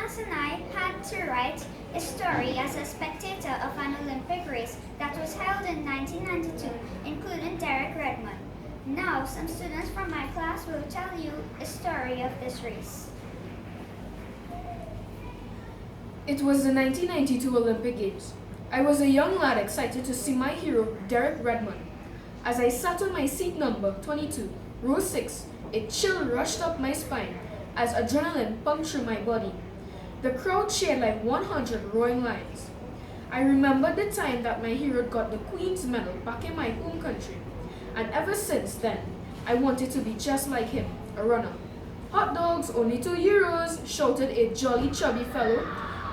class and I had to write a story as a spectator of an Olympic race that was held in 1992, including Derek Redmond. Now, some students from my class will tell you a story of this race. It was the 1992 Olympic Games. I was a young lad excited to see my hero, Derek Redmond. As I sat on my seat number 22, row 6, a chill rushed up my spine as adrenaline pumped through my body. The crowd cheered like 100 roaring lions. I remembered the time that my hero got the Queen's Medal back in my home country, and ever since then, I wanted to be just like him, a runner. "Hot dogs, only €2, shouted a jolly chubby fellow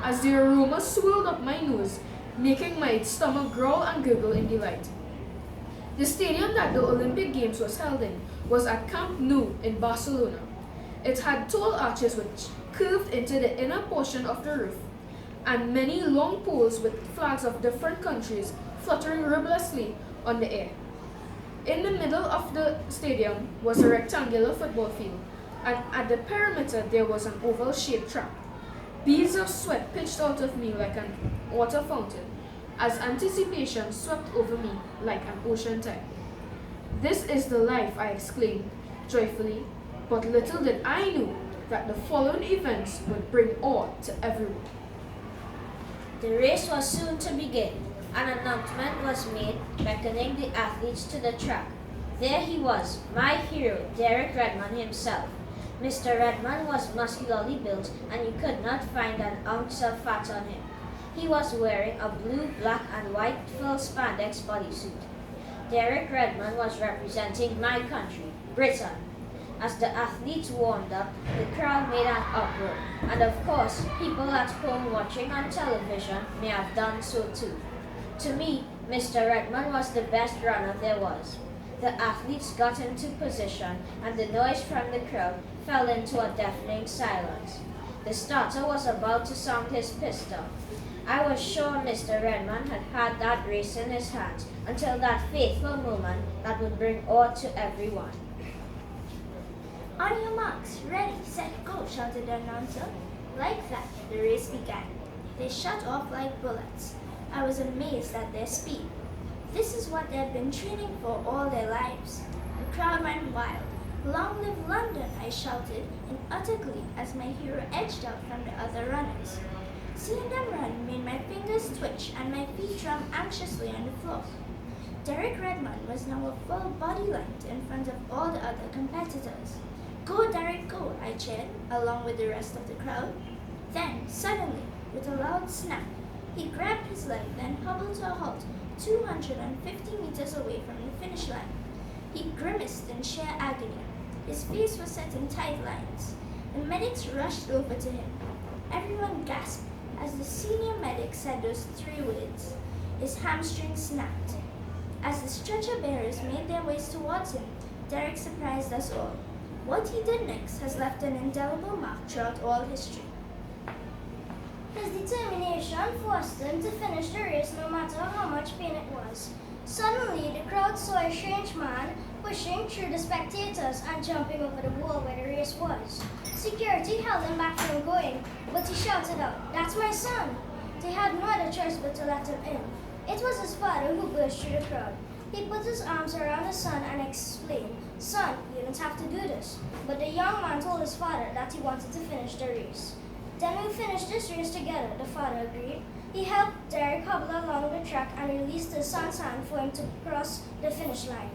as the aroma swirled up my nose, making my stomach growl and gurgle in delight. The stadium that the Olympic Games was held in was at Camp Nou in Barcelona. It had tall arches which curved into the inner portion of the roof, and many long poles with flags of different countries fluttering ribellously on the air. In the middle of the stadium was a rectangular football field, and at the perimeter there was an oval-shaped track. Beads of sweat pitched out of me like a water fountain, as anticipation swept over me like an ocean tide. "This is the life," I exclaimed joyfully, but little did I know that the following events would bring awe to everyone. The race was soon to begin. An announcement was made beckoning the athletes to the track. There he was, my hero, Derek Redmond himself. Mr. Redmond was muscularly built, and you could not find an ounce of fat on him. He was wearing a blue, black, and white full spandex bodysuit. Derek Redmond was representing my country, Britain. As the athletes warmed up, the crowd made an uproar, and of course, people at home watching on television may have done so too. To me, Mr. Redmond was the best runner there was. The athletes got into position, and the noise from the crowd fell into a deafening silence. The starter was about to sound his pistol. I was sure Mr. Redmond had had that race in his hands until that fateful moment that would bring awe to everyone. "On your marks, ready, set, go," shouted the announcer. Like that, the race began. They shot off like bullets. I was amazed at their speed. This is what they had been training for all their lives. The crowd went wild. "Long live London," I shouted in utter glee as my hero edged out from the other runners. Seeing them run made my fingers twitch and my feet drum anxiously on the floor. Derek Redmond was now a full body length in front of all the other competitors. "Go, Derek, go," I cheered, along with the rest of the crowd. Then, suddenly, with a loud snap, he grabbed his leg, then hobbled to a halt 250 meters away from the finish line. He grimaced in sheer agony. His face was set in tight lines. The medics rushed over to him. Everyone gasped as the senior medic said those 3 words. His hamstring snapped. As the stretcher bearers made their ways towards him, Derek surprised us all. What he did next has left an indelible mark throughout all history. His determination forced him to finish the race no matter how much pain it was. Suddenly, the crowd saw a strange man pushing through the spectators and jumping over the wall where the race was. Security held him back from going, but he shouted out, "That's my son!" They had no other choice but to let him in. It was his father who burst through the crowd. He put his arms around his son and explained, "Son, you don't have to do this." But the young man told his father that he wanted to finish the race. "Then we'll finish this race together," the father agreed. He helped Derek hobble along the track and released his son's hand for him to cross the finish line.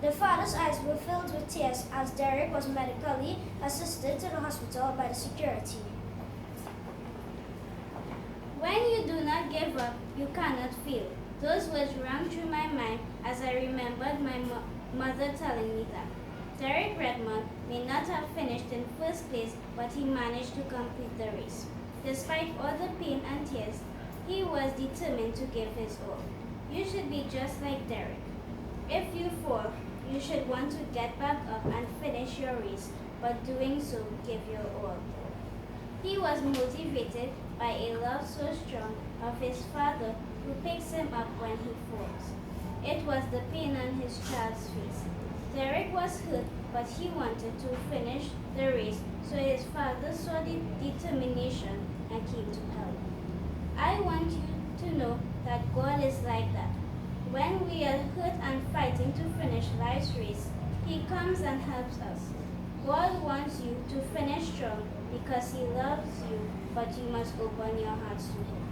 The father's eyes were filled with tears as Derek was medically assisted to the hospital by the security. "When you do not give up, you cannot fail." Those words rang through my mind as I remembered my mother telling me that. Derek Redmond may not have finished in first place, but he managed to complete the race. Despite all the pain and tears, he was determined to give his all. You should be just like Derek. If you fall, you should want to get back up and finish your race, but doing so, give your all. He was motivated by a love so strong of his father who picks him up when he falls. It was the pain on his child's face. Derek was hurt, but he wanted to finish the race, so his father saw the determination came to help. I want you to know that God is like that. When we are hurt and fighting to finish life's race, He comes and helps us. God wants you to finish strong because He loves you, but you must open your hearts to Him.